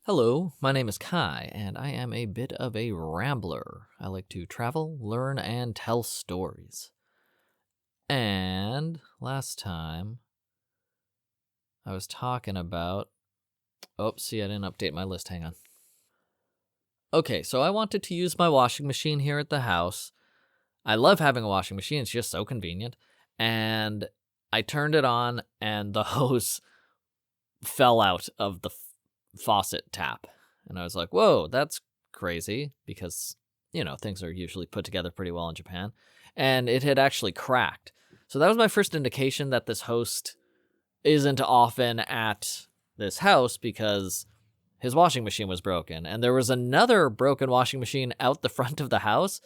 Hello, my name is Kai, and I am a bit of a rambler. I like to travel, learn, and tell stories. And last time I was talking about. Oh, see, I didn't update my list. Hang on. Okay, so I wanted to use my washing machine here at the house. I love having a washing machine, it's just so convenient. And I turned it on, and the hose fell out of the faucet tap. And I was like, whoa, that's crazy because, things are usually put together pretty well in Japan. And it had actually cracked. So that was my first indication that this host isn't often at this house because his washing machine was broken. And there was another broken washing machine out the front of the house.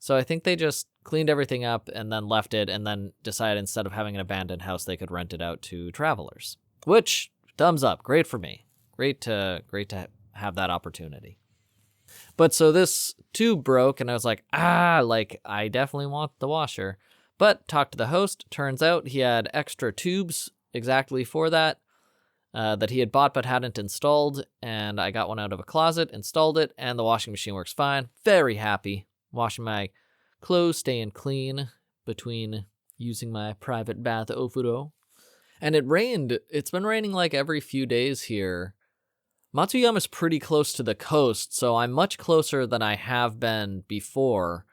So I think they just cleaned everything up and then left it and then decided instead of having an abandoned house, they could rent it out to travelers. Which, thumbs up, great for me. Great to have that opportunity. But so this tube broke and I was like, I definitely want the washer. But talked to the host. Turns out he had extra tubes exactly for that he had bought but hadn't installed. And I got one out of a closet, installed it, and the washing machine works fine. Very happy. Washing my clothes, staying clean between using my private bath ofuro. And it rained. It's been raining like every few days here. Matsuyama's pretty close to the coast, so I'm much closer than I have been before.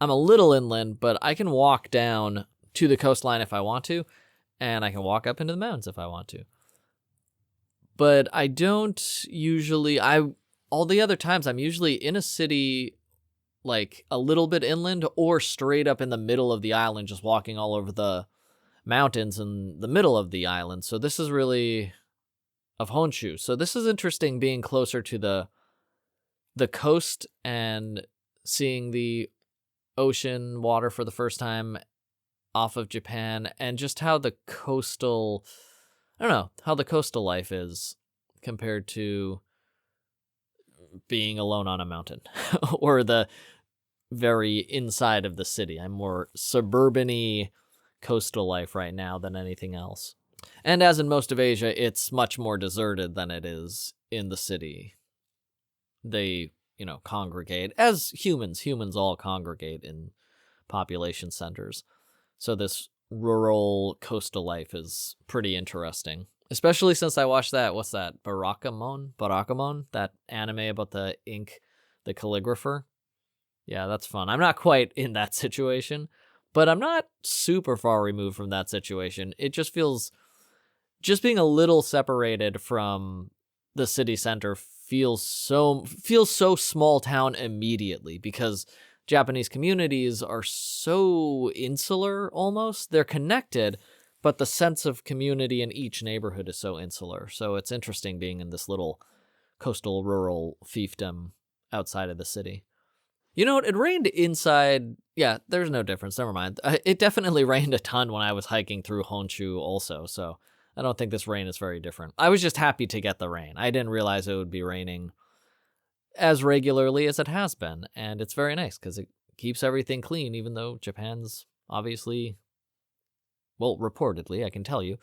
I'm a little inland, but I can walk down to the coastline if I want to, and I can walk up into the mountains if I want to. But I don't usually... all the other times, I'm usually in a city, like, a little bit inland, or straight up in the middle of the island, just walking all over the mountains in the middle of the island. So this is really... of Honshu. So this is interesting being closer to the coast and seeing the ocean water for the first time off of Japan and just how the coastal life is compared to being alone on a mountain or the very inside of the city. I'm more suburban-y coastal life right now than anything else. And as in most of Asia, it's much more deserted than it is in the city. They, congregate. As humans all congregate in population centers. So this rural coastal life is pretty interesting. Especially since I watched that, what's that, Barakamon? That anime about the ink, the calligrapher? Yeah, that's fun. I'm not quite in that situation, but I'm not super far removed from that situation. It just feels... just being a little separated from the city center feels so small town immediately because Japanese communities are so insular almost. They're connected, but the sense of community in each neighborhood is so insular. So it's interesting being in this little coastal rural fiefdom outside of the city. You know what? It rained inside. Yeah, there's no difference. Never mind. It definitely rained a ton when I was hiking through Honshu also, so... I don't think this rain is very different. I was just happy to get the rain. I didn't realize it would be raining as regularly as it has been, and it's very nice because it keeps everything clean, even though Japan's obviously, well, reportedly, I can tell you,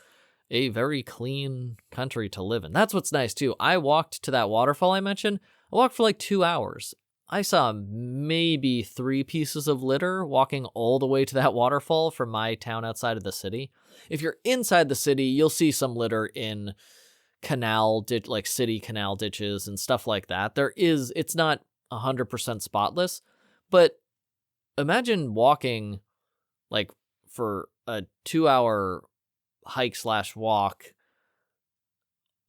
a very clean country to live in. That's what's nice, too. I walked to that waterfall I mentioned. I walked for like 2 hours. I saw maybe 3 pieces of litter walking all the way to that waterfall from my town outside of the city. If you're inside the city, you'll see some litter in city canal ditches and stuff like that. It's not 100% spotless, but imagine walking like for a 2-hour hike/walk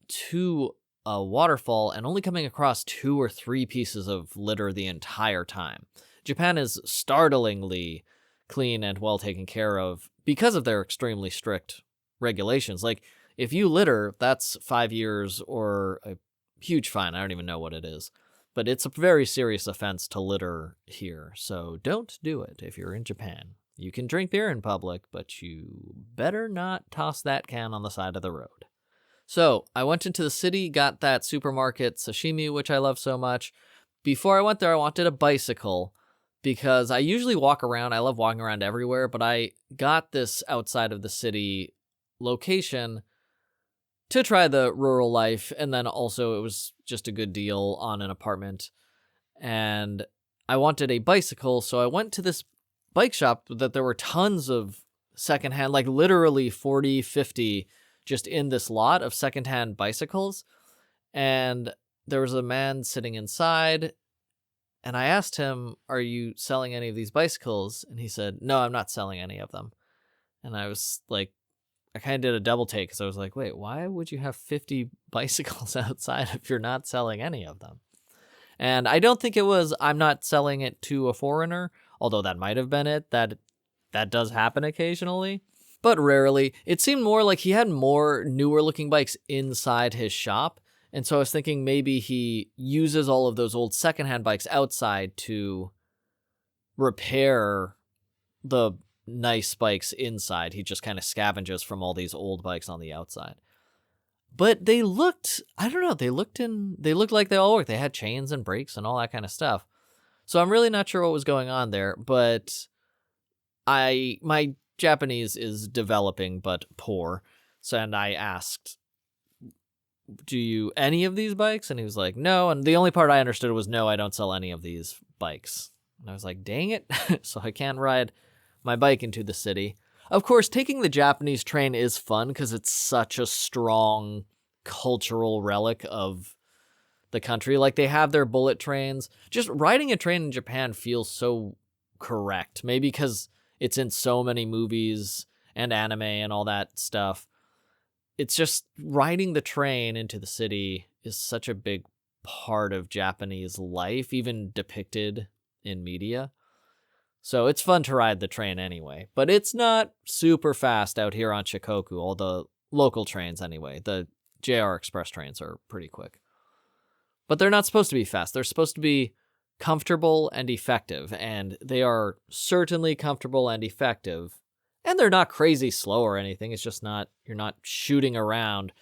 to a waterfall and only coming across 2 or 3 pieces of litter the entire time. Japan is startlingly clean and well taken care of because of their extremely strict regulations. Like, if you litter, that's 5 years or a huge fine. I don't even know what it is. But it's a very serious offense to litter here. So don't do it if you're in Japan. You can drink beer in public, but you better not toss that can on the side of the road. So I went into the city, got that supermarket sashimi, which I love so much. Before I went there, I wanted a bicycle because I usually walk around. I love walking around everywhere, but I got this outside of the city location to try the rural life. And then also it was just a good deal on an apartment. And I wanted a bicycle, so I went to this bike shop that there were tons of secondhand, like literally 40, 50 just in this lot of secondhand bicycles. And there was a man sitting inside, and I asked him, "Are you selling any of these bicycles?" And he said, "No, I'm not selling any of them." And I was like, I kind of did a double take because I was like, wait, why would you have 50 bicycles outside if you're not selling any of them? And I don't think it was, I'm not selling it to a foreigner, although that might have been it. That does happen occasionally, but rarely. It seemed more like he had more newer looking bikes inside his shop. And so I was thinking maybe he uses all of those old secondhand bikes outside to repair the nice bikes inside. He just kind of scavenges from all these old bikes on the outside. But they looked, I don't know, they looked like they all worked. They had chains and brakes and all that kind of stuff. So I'm really not sure what was going on there, but my Japanese is developing but poor. So, and I asked, "Do you any of these bikes?" And he was like, "No." And the only part I understood was, "No, I don't sell any of these bikes." And I was like, dang it. So I can't ride my bike into the city. Of course, taking the Japanese train is fun because it's such a strong cultural relic of the country. Like, they have their bullet trains. Just riding a train in Japan feels so correct. Maybe because it's in so many movies and anime and all that stuff. It's just riding the train into the city is such a big part of Japanese life, even depicted in media. So it's fun to ride the train anyway, but it's not super fast out here on Shikoku, all the local trains anyway. The JR Express trains are pretty quick. But they're not supposed to be fast. They're supposed to be comfortable and effective, and they are certainly comfortable and effective. And they're not crazy slow or anything. It's just not, you're not shooting around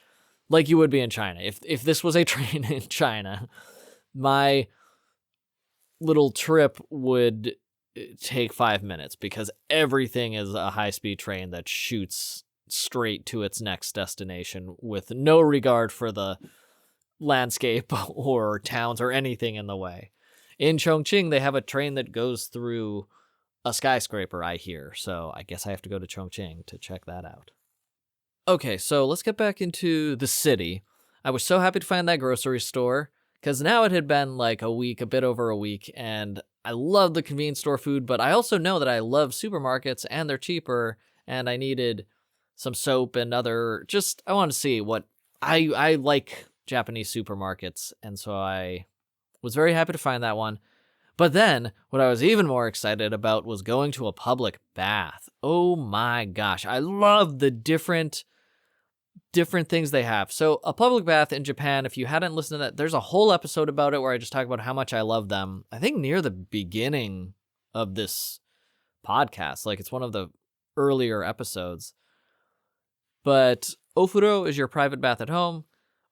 like you would be in China. If this was a train in China, my little trip would take 5 minutes because everything is a high-speed train that shoots straight to its next destination with no regard for the landscape or towns or anything in the way. In Chongqing, they have a train that goes through a skyscraper, I hear, so I guess I have to go to Chongqing to check that out. Okay, so let's get back into the city. I was so happy to find that grocery store because now it had been like a week, a bit over a week, and I love the convenience store food, but I also know that I love supermarkets and they're cheaper, and I needed some soap and other, just, I want to see what, I like Japanese supermarkets, and so I was very happy to find that one. But then, what I was even more excited about was going to a public bath. Oh my gosh, I love the different things they have. So a public bath in Japan, if you hadn't listened to that, there's a whole episode about it where I just talk about how much I love them. I think near the beginning of this podcast, like it's one of the earlier episodes. But ofuro is your private bath at home.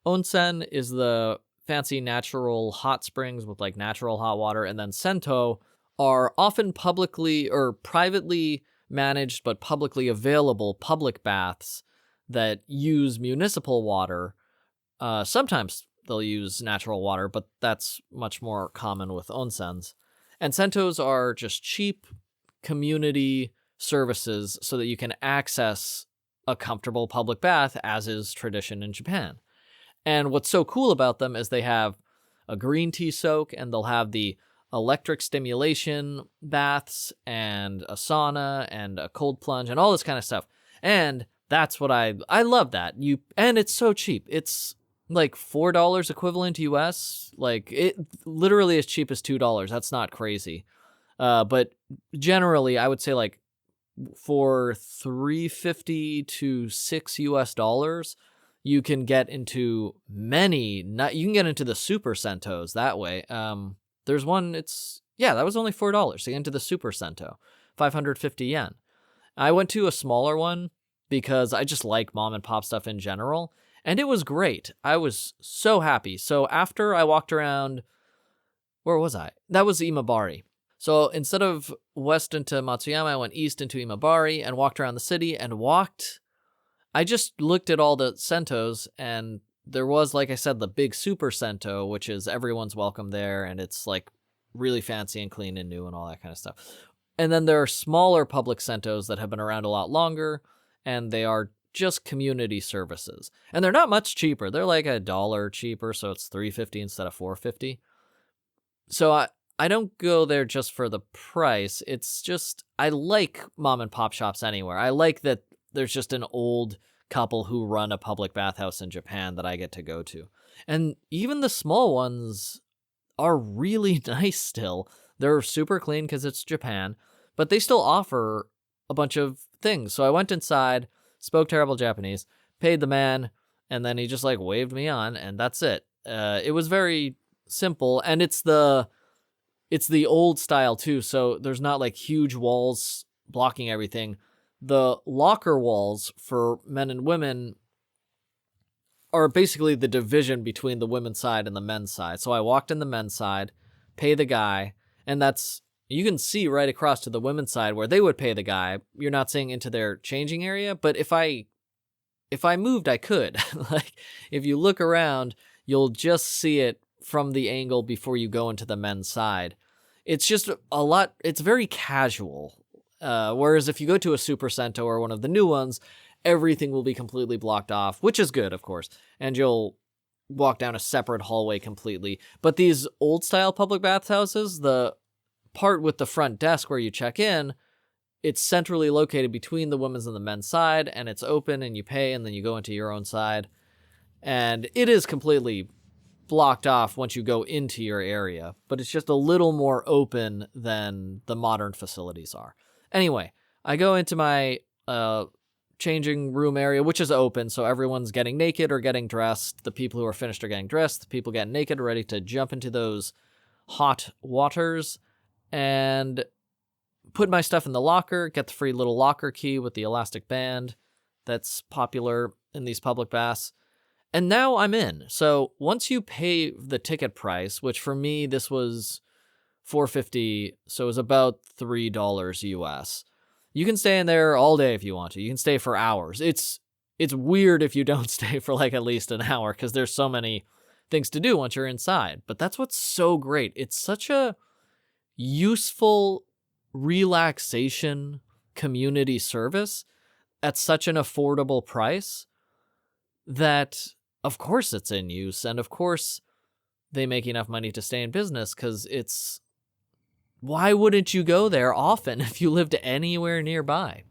Onsen is the fancy natural hot springs with like natural hot water. And then sento are often publicly or privately managed but publicly available public baths that use municipal water. Sometimes they'll use natural water, but that's much more common with onsens. And sentos are just cheap community services so that you can access a comfortable public bath, as is tradition in Japan. And what's so cool about them is they have a green tea soak, and they'll have the electric stimulation baths and a sauna and a cold plunge and all this kind of stuff. And that's what I love that. And it's so cheap. It's like $4 equivalent US. Like it literally as cheap as $2. That's not crazy. But generally I would say like for $3.50 to $6 US, you can get into you can get into the super sentos that way. There's one, that was only $4 to get into the super sento, 550 yen. I went to a smaller one because I just like mom and pop stuff in general, and it was great. I was so happy. So after I walked around, where was I? That was Imabari. So instead of west into Matsuyama, I went east into Imabari and walked around the city and walked. I just looked at all the sentos, and there was, like I said, the big super sento, which is everyone's welcome there, and it's like really fancy and clean and new and all that kind of stuff. And then there are smaller public sentos that have been around a lot longer, and they are just community services. And they're not much cheaper. They're like $1 cheaper, so it's $3.50 instead of $4.50. So I don't go there just for the price. It's just, I like mom and pop shops anywhere. I like that there's just an old couple who run a public bathhouse in Japan that I get to go to. And even the small ones are really nice still. They're super clean because it's Japan, but they still offer a bunch of things. So I went inside, spoke terrible Japanese, paid the man, and then he just like waved me on, and that's it. It was very simple, and it's the old style too, so there's not like huge walls blocking everything. The locker walls for men and women are basically the division between the women's side and the men's side. So I walked in the men's side, pay the guy, and you can see right across to the women's side where they would pay the guy. You're not seeing into their changing area, but if I moved, I could. Like, if you look around, you'll just see it from the angle before you go into the men's side. It's just it's very casual. Whereas if you go to a Super Sento or one of the new ones, everything will be completely blocked off, which is good, of course, and you'll walk down a separate hallway completely. But these old-style public bathhouses, the part with the front desk where you check in, it's centrally located between the women's and the men's side, and it's open, and you pay, and then you go into your own side. And it is completely blocked off once you go into your area, but it's just a little more open than the modern facilities are. Anyway, I go into my changing room area, which is open, so everyone's getting naked or getting dressed. The people who are finished are getting dressed. The people getting naked are ready to jump into those hot waters, and put my stuff in the locker, get the free little locker key with the elastic band that's popular in these public baths. And now I'm in. So once you pay the ticket price, which for me, this was $4.50, so it was about $3 US. You can stay in there all day if you want to. You can stay for hours. It's weird if you don't stay for like at least an hour because there's so many things to do once you're inside. But that's what's so great. It's such a useful relaxation community service at such an affordable price that, of course, it's in use. And of course, they make enough money to stay in business because why wouldn't you go there often if you lived anywhere nearby?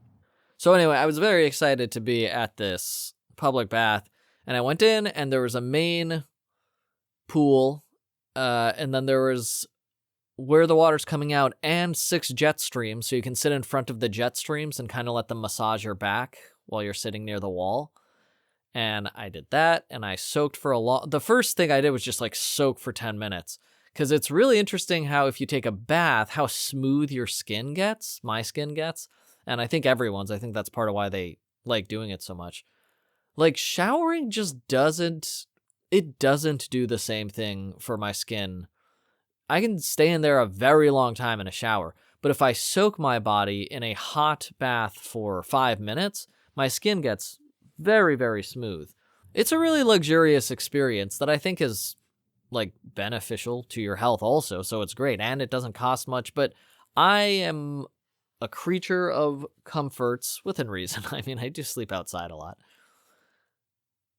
So anyway, I was very excited to be at this public bath, and I went in, and there was a main pool, and then there was where the water's coming out and 6 jet streams, so you can sit in front of the jet streams and kind of let them massage your back while you're sitting near the wall. And I did that, and I soaked for the first thing I did was just like soak for 10 minutes. Because it's really interesting how if you take a bath, how smooth your skin gets, my skin gets. And I think everyone's, I think that's part of why they like doing it so much. Like showering just doesn't do the same thing for my skin. I can stay in there a very long time in a shower. But if I soak my body in a hot bath for 5 minutes, my skin gets very, very smooth. It's a really luxurious experience that I think is like beneficial to your health also, so it's great, and it doesn't cost much, but I am a creature of comforts within reason. I mean, I do sleep outside a lot.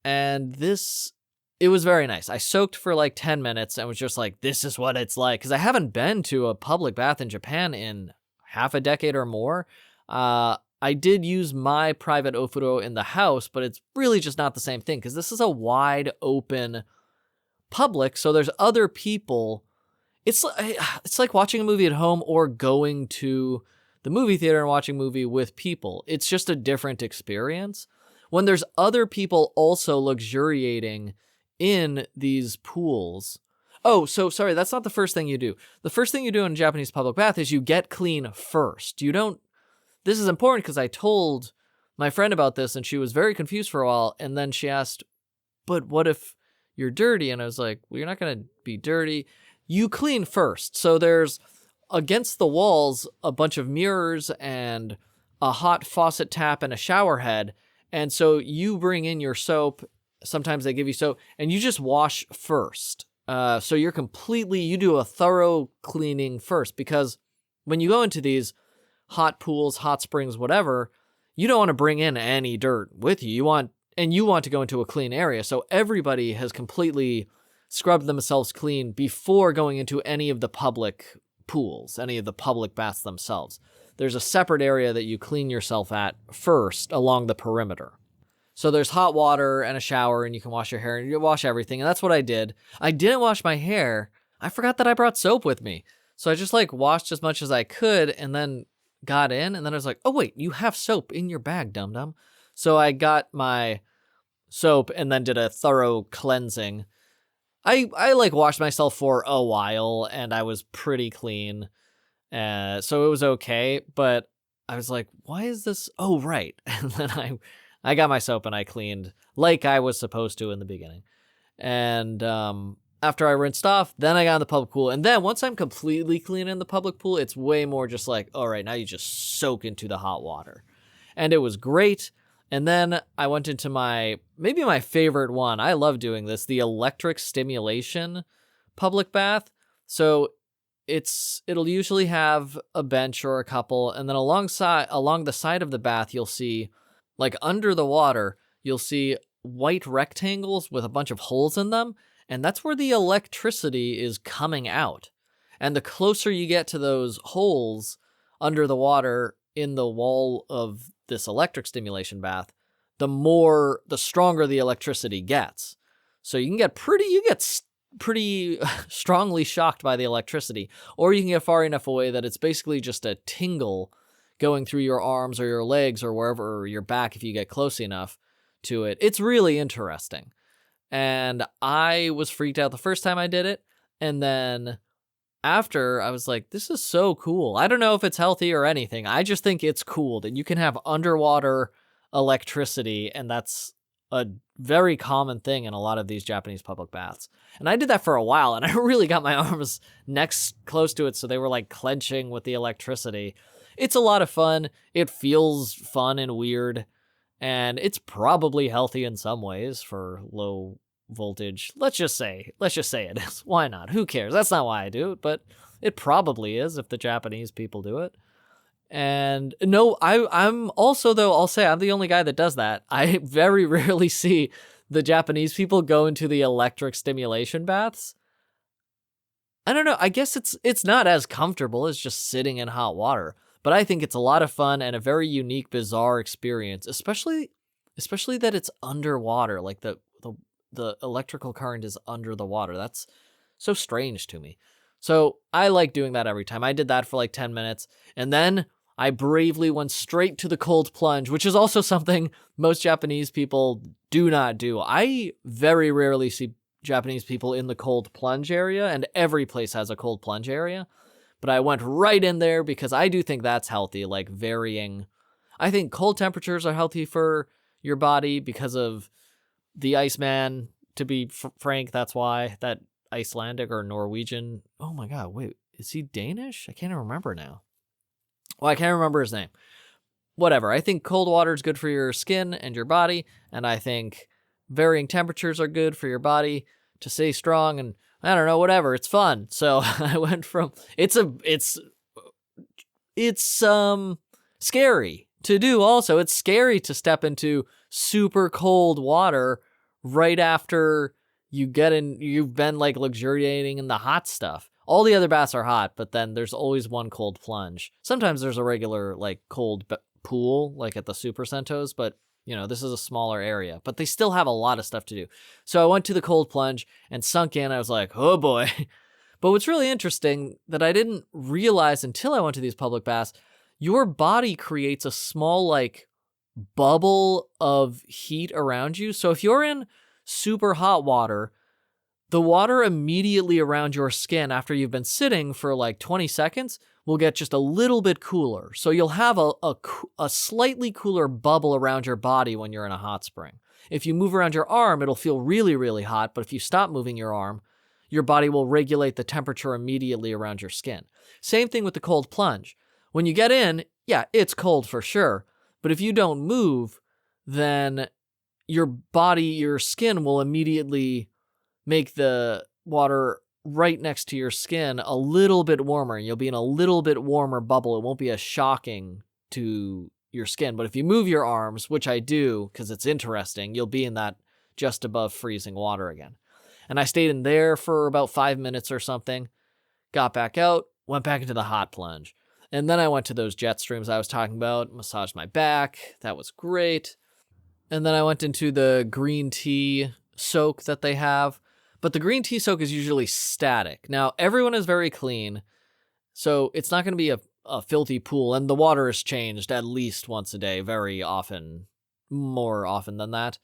And it was very nice. I soaked for like 10 minutes and was just like, this is what it's like, because I haven't been to a public bath in Japan in half a decade or more. I did use my private ofuro in the house, but it's really just not the same thing, because this is a wide open public, so there's other people. It's like watching a movie at home or going to the movie theater and watching a movie with people. It's just a different experience when there's other people also luxuriating in these pools. Oh, so sorry, that's not the first thing you do. The first thing you do in a Japanese public bath is you get clean first. This is important because I told my friend about this and she was very confused for a while, and then she asked, but what if you're dirty? And I was like, well, you're not going to be dirty. You clean first. So there's against the walls a bunch of mirrors and a hot faucet tap and a shower head. And so you bring in your soap. Sometimes they give you soap, and you just wash first. So you do a thorough cleaning first, because when you go into these hot pools, hot springs, whatever, you don't want to bring in any dirt with you. You want to go into a clean area. So everybody has completely scrubbed themselves clean before going into any of the public pools, any of the public baths themselves. There's a separate area that you clean yourself at first along the perimeter. So there's hot water and a shower, and you can wash your hair, and you wash everything. And that's what I did. I didn't wash my hair. I forgot that I brought soap with me. So I just washed as much as I could, and then got in, and then I was like, oh wait, you have soap in your bag, dum-dum. So I got my soap and then did a thorough cleansing. I washed myself for a while, and I was pretty clean. So it was okay, but I was like, why is this? Oh, right. And then I got my soap and I cleaned like I was supposed to in the beginning. And after I rinsed off, then I got in the public pool. And then once I'm completely clean in the public pool, it's way more just like, all right, now you just soak into the hot water. And it was great. And then I went into maybe my favorite one. I love doing this, the electric stimulation public bath. So it'll usually have a bench or a couple. And then along the side of the bath, you'll see, under the water, you'll see white rectangles with a bunch of holes in them. And that's where the electricity is coming out. And the closer you get to those holes under the water in the wall of this electric stimulation bath, the stronger the electricity gets. So you can get pretty strongly shocked by the electricity, or you can get far enough away that it's basically just a tingle going through your arms or your legs or wherever, or your back if you get close enough to it. It's really interesting. And I was freaked out the first time I did it. And then after, I was like, this is so cool. I don't know if it's healthy or anything. I just think it's cool that you can have underwater electricity. And that's a very common thing in a lot of these Japanese public baths. And I did that for a while, and I really got my arms next close to it, so they were clenching with the electricity. It's a lot of fun. It feels fun and weird. And it's probably healthy in some ways for low voltage. Let's just say it is. Why not? Who cares? That's not why I do it, but it probably is if the Japanese people do it. And no, I'm also, though, I'll say I'm the only guy that does that. I very rarely see the Japanese people go into the electric stimulation baths. I don't know. I guess it's not as comfortable as just sitting in hot water. But I think it's a lot of fun and a very unique, bizarre experience, especially that it's underwater. The electrical current is under the water. That's so strange to me. So I like doing that every time. I did that for 10 minutes, and then I bravely went straight to the cold plunge, which is also something most Japanese people do not do. I very rarely see Japanese people in the cold plunge area, and every place has a cold plunge area. But I went right in there because I do think that's healthy, varying. I think cold temperatures are healthy for your body because of the Iceman. To be frank, that's why. That Icelandic or Norwegian. Oh my God, wait, is he Danish? I can't even remember now. Well, I can't remember his name. Whatever. I think cold water is good for your skin and your body, and I think varying temperatures are good for your body to stay strong, and I don't know, whatever. It's fun. So I went from it's scary to do also. It's scary to step into super cold water right after you've been luxuriating in the hot stuff. All the other baths are hot, but then there's always one cold plunge. Sometimes there's a regular cold pool at the Super Sentos, but this is a smaller area, but they still have a lot of stuff to do. So I went to the cold plunge and sunk in. I was like, oh boy. But what's really interesting that I didn't realize until I went to these public baths, your body creates a small bubble of heat around you. So if you're in super hot water, the water immediately around your skin after you've been sitting for 20 seconds will get just a little bit cooler. So you'll have a slightly cooler bubble around your body when you're in a hot spring. If you move around your arm, it'll feel really, really hot. But if you stop moving your arm, your body will regulate the temperature immediately around your skin. Same thing with the cold plunge. When you get in, yeah, it's cold for sure. But if you don't move, then your skin will immediately make the water right next to your skin a little bit warmer. You'll be in a little bit warmer bubble. It won't be as shocking to your skin. But if you move your arms, which I do because it's interesting, you'll be in that just above freezing water again. And I stayed in there for about 5 minutes or something, got back out, went back into the hot plunge. And then I went to those jet streams I was talking about, massaged my back. That was great. And then I went into the green tea soak that they have. But the green tea soak is usually static. Now, everyone is very clean, so it's not going to be a filthy pool. And the water is changed at least once a day, very often, more often than that.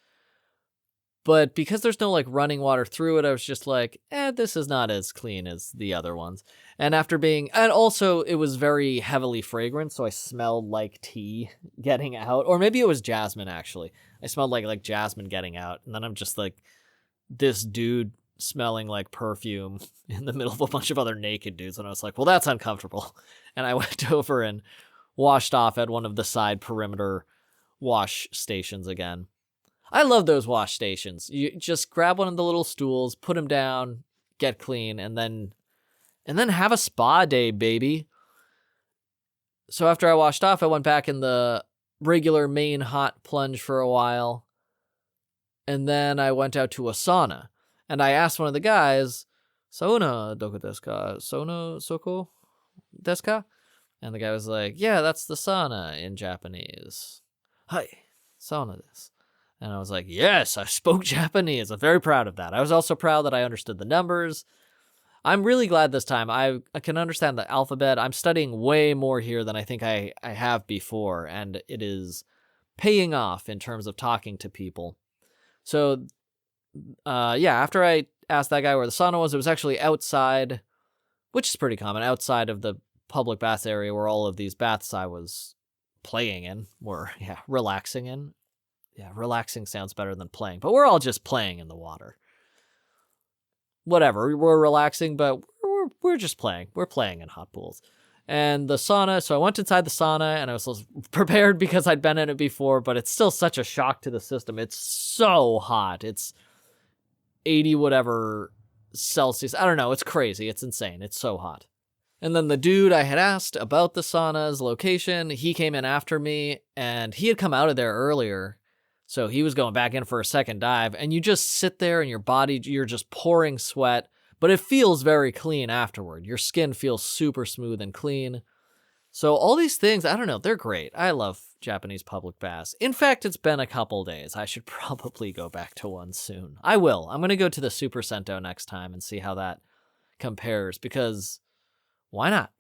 But because there's no like running water through it, I was just like, this is not as clean as the other ones. And also it was very heavily fragrant, so I smelled like tea getting out. Or maybe it was jasmine, actually. I smelled like jasmine getting out. And then I'm just like, this dude smelling like perfume in the middle of a bunch of other naked dudes. And I was like, well, that's uncomfortable. And I went over and washed off at one of the side perimeter wash stations again. I love those wash stations. You just grab one of the little stools, put them down, get clean, and then have a spa day, baby. So after I washed off, I went back in the regular main hot plunge for a while. And then I went out to a sauna. And I asked one of the guys, sauna doko desu ka? Sauna soko desu ka? And the guy was like, yeah, that's the sauna in Japanese. Hi, sauna desu. And I was like, yes, I spoke Japanese. I'm very proud of that. I was also proud that I understood the numbers. I'm really glad this time. I can understand the alphabet. I'm studying way more here than I think I have before. And it is paying off in terms of talking to people. So, after I asked that guy where the sauna was, it was actually outside, which is pretty common, outside of the public bath area where all of these baths I was playing in were, relaxing in. Yeah, relaxing sounds better than playing, but we're all just playing in the water. Whatever, we're relaxing, but we're just playing. We're playing in hot pools. And the sauna, so I went inside the sauna, and I was prepared because I'd been in it before, but it's still such a shock to the system. It's so hot. It's 80 whatever Celsius. I don't know. It's crazy. It's insane. It's so hot. And then the dude I had asked about the sauna's location, he came in after me, and he had come out of there earlier. So he was going back in for a second dive, and you just sit there and your body, you're just pouring sweat, but it feels very clean afterward. Your skin feels super smooth and clean. So all these things, I don't know, they're great. I love Japanese public baths. In fact, it's been a couple days. I should probably go back to one soon. I will. I'm going to go to the Super Sento next time and see how that compares, because why not?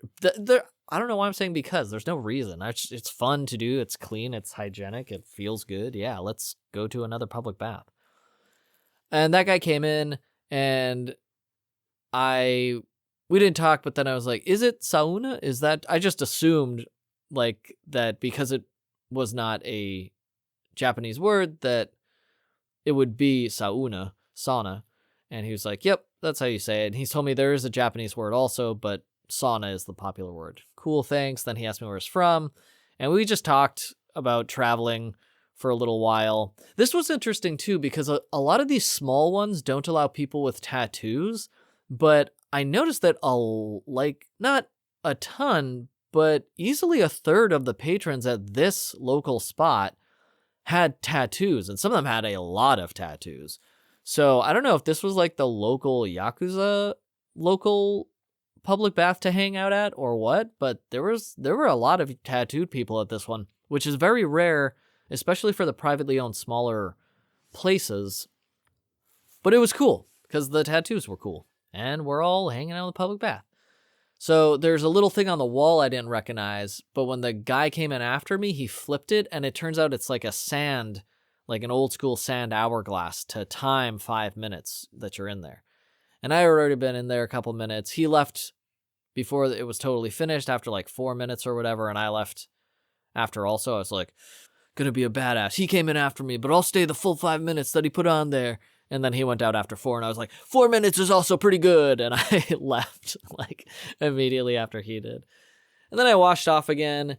I don't know why I'm saying because. There's no reason. It's fun to do. It's clean. It's hygienic. It feels good. Yeah, let's go to another public bath. And that guy came in, and we didn't talk, but then I was like, is it sauna? Is that... I just assumed, like, that because it was not a Japanese word, that it would be sauna. And he was like, yep, that's how you say it. And he told me there is a Japanese word also, but sauna is the popular word. Cool, thanks. Then he asked me where it's from, and we just talked about traveling for a little while. This was interesting too, because a lot of these small ones don't allow people with tattoos, but I noticed that not a ton, but easily a third of the patrons at this local spot had tattoos, and some of them had a lot of tattoos. So I don't know if this was like the local Yakuza local public bath to hang out at or what, but there were a lot of tattooed people at this one, which is very rare, especially for the privately owned smaller places. But it was cool because the tattoos were cool, and we're all hanging out in the public bath. So there's a little thing on the wall I didn't recognize, but when the guy came in after me, he flipped it, and it turns out it's like like an old school sand hourglass to time 5 minutes that you're in there. And I had already been in there a couple minutes. He left before it was totally finished after like 4 minutes or whatever, and I left after also. I was like, gonna be a badass. He came in after me, but I'll stay the full 5 minutes that he put on there. And then he went out after 4, and I was like, 4 minutes is also pretty good. And I left like immediately after he did. And then I washed off again,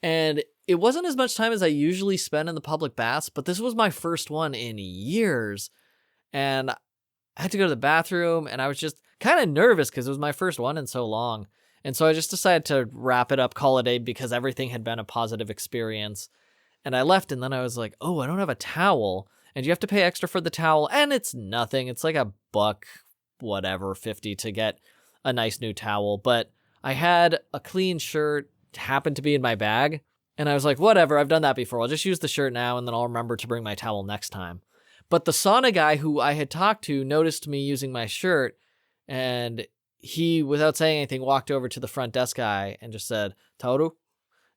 and it wasn't as much time as I usually spend in the public baths, but this was my first one in years. And I had to go to the bathroom, and I was just kind of nervous because it was my first one in so long. And so I just decided to wrap it up, call it a day, because everything had been a positive experience. And I left, and then I was like, oh, I don't have a towel. And you have to pay extra for the towel, and it's nothing. It's like $1, whatever, 50 to get a nice new towel. But I had a clean shirt, happened to be in my bag, and I was like, whatever, I've done that before. I'll just use the shirt now, and then I'll remember to bring my towel next time. But the sauna guy who I had talked to noticed me using my shirt, and he, without saying anything, walked over to the front desk guy and just said, Taoru.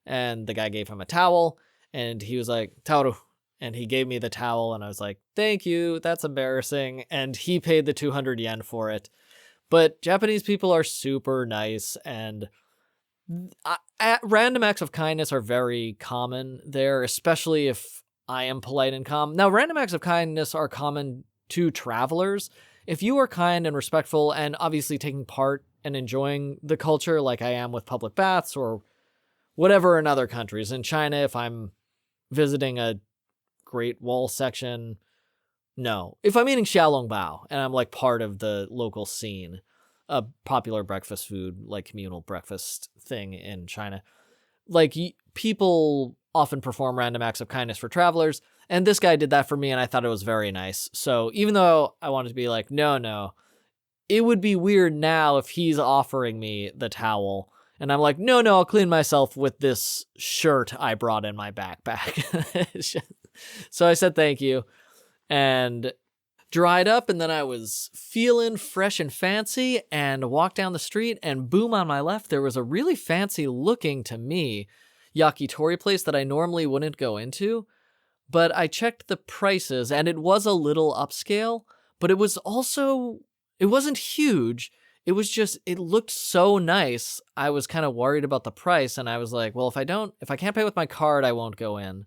And the guy gave him a towel, and he was like, Taoru. And he gave me the towel, and I was like, thank you, that's embarrassing. And he paid the 200 yen for it. But Japanese people are super nice, and random acts of kindness are very common there, especially if I am polite and calm. Now, random acts of kindness are common to travelers. If you are kind and respectful and obviously taking part and enjoying the culture like I am with public baths or whatever in other countries. In China, if I'm visiting a Great Wall section, no. If I'm eating xiaolongbao and I'm like part of the local scene, a popular breakfast food, like communal breakfast thing in China, like people often perform random acts of kindness for travelers, and this guy did that for me, and I thought it was very nice. So even though I wanted to be like, no, it would be weird now if he's offering me the towel, and I'm like, no, I'll clean myself with this shirt I brought in my backpack. So I said thank you, and dried up, and then I was feeling fresh and fancy, and walked down the street, and boom, on my left, there was a really fancy looking, to me, yakitori place that I normally wouldn't go into, but I checked the prices, and it was a little upscale, but it wasn't huge. It was just, it looked so nice. I was kind of worried about the price, and I was like, well, if I can't pay with my card, I won't go in.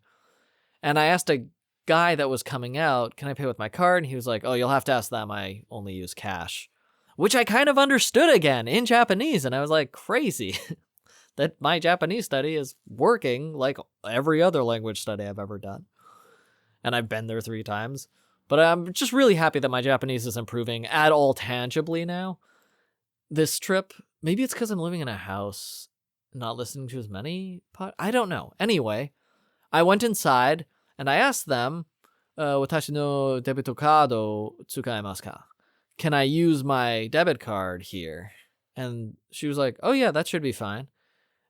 And I asked a guy that was coming out, can I pay with my card? And he was like, oh, you'll have to ask them. I only use cash, which I kind of understood again in Japanese. And I was like, crazy that my Japanese study is working like every other language study I've ever done. And I've been there 3 times, but I'm just really happy that my Japanese is improving at all tangibly now. This trip, maybe it's because I'm living in a house, not listening to as many I don't know. Anyway, I went inside, and I asked them, watashi no debito kado tsukaimasu ka? Can I use my debit card here? And she was like, oh yeah, that should be fine.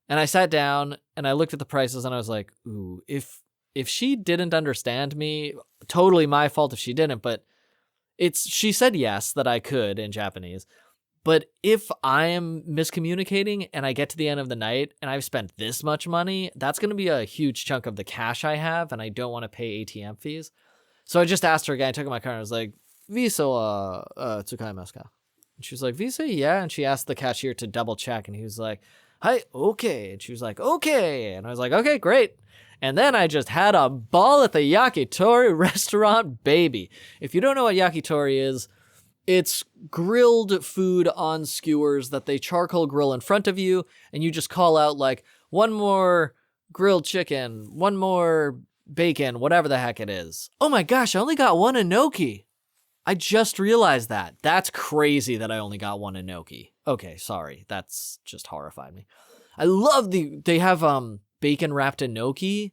And I sat down, and I looked at the prices, and I was like, ooh, if she didn't understand me, totally my fault if she didn't, but she said yes, that I could in Japanese. But if I am miscommunicating and I get to the end of the night and I've spent this much money, that's going to be a huge chunk of the cash I have, and I don't want to pay ATM fees. So I just asked her again. I took my card and I was like, Visa tsukaimasu ka? And she was like, Visa, yeah. And she asked the cashier to double check, and he was like, hi, okay. And she was like, okay. And I was like, okay, great. And then I just had a ball at the yakitori restaurant, baby. If you don't know what yakitori is, it's grilled food on skewers that they charcoal grill in front of you, and you just call out like, one more grilled chicken, one more bacon, whatever the heck it is. Oh my gosh, I only got one enoki. I just realized that. That's crazy that I only got one enoki. Okay, sorry. That's just horrified me. I love they have bacon wrapped enoki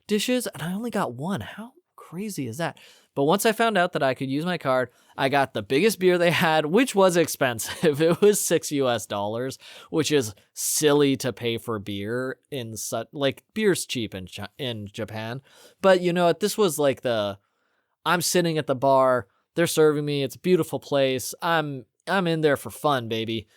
dishes, and I only got one. How crazy is that? But once I found out that I could use my card, I got the biggest beer they had, which was expensive. It was $6, which is silly to pay for beer in such, like, beer's cheap in Japan. But you know what? This was like I'm sitting at the bar, they're serving me, it's a beautiful place. I'm in there for fun, baby.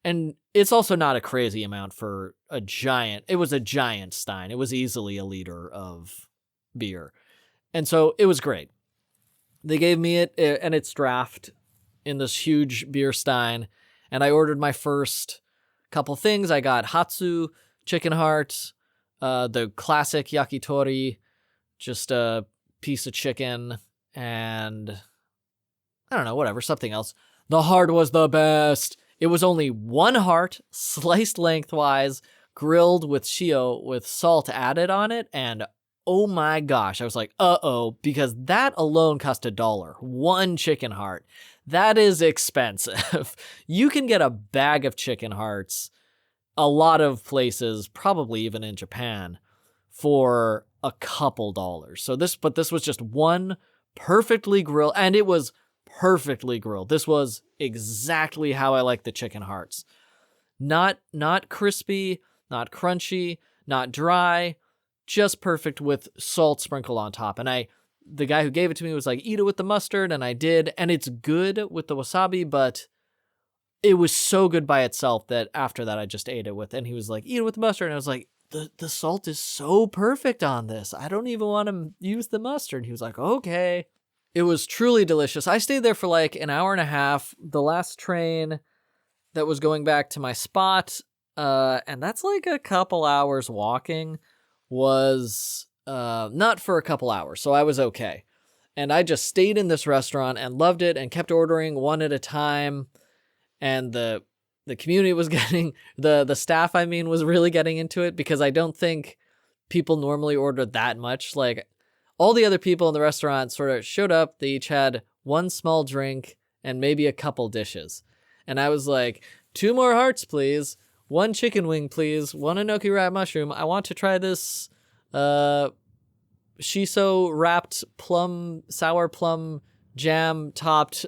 And it's also not a crazy amount for it was a giant stein. It was easily a liter of beer. And so it was great. They gave me it and its draft in this huge beer stein, and I ordered my first couple things. I got hatsu, chicken heart, the classic yakitori, just a piece of chicken, and I don't know, whatever, something else. The heart was the best. It was only one heart, sliced lengthwise, grilled with shio with salt added on it, and oh my gosh, I was like, uh-oh, because that alone cost $1. One chicken heart. That is expensive. You can get a bag of chicken hearts a lot of places, probably even in Japan, for a couple dollars. But this was just one perfectly grilled, and it was perfectly grilled. This was exactly how I like the chicken hearts. Not crispy, not crunchy, not dry, just perfect with salt sprinkled on top. And the guy who gave it to me was like, eat it with the mustard, and I did, and it's good with the wasabi, but it was so good by itself that after that I just ate it with, and he was like, eat it with the mustard, and I was like, the salt is so perfect on this. I don't even want to use the mustard. He was like, okay. It was truly delicious. I stayed there for like an hour and a half. The last train that was going back to my spot, and that's like a couple hours walking, was not for a couple hours, so I was okay. And I just stayed in this restaurant and loved it and kept ordering one at a time. And the community was getting, the staff, I mean, was really getting into it, because I don't think people normally order that much. Like, all the other people in the restaurant sort of showed up. They each had one small drink and maybe a couple dishes. And I was like, 2 more hearts, please. 1 chicken wing, please. 1 enoki wrapped mushroom. I want to try this shiso wrapped sour plum jam topped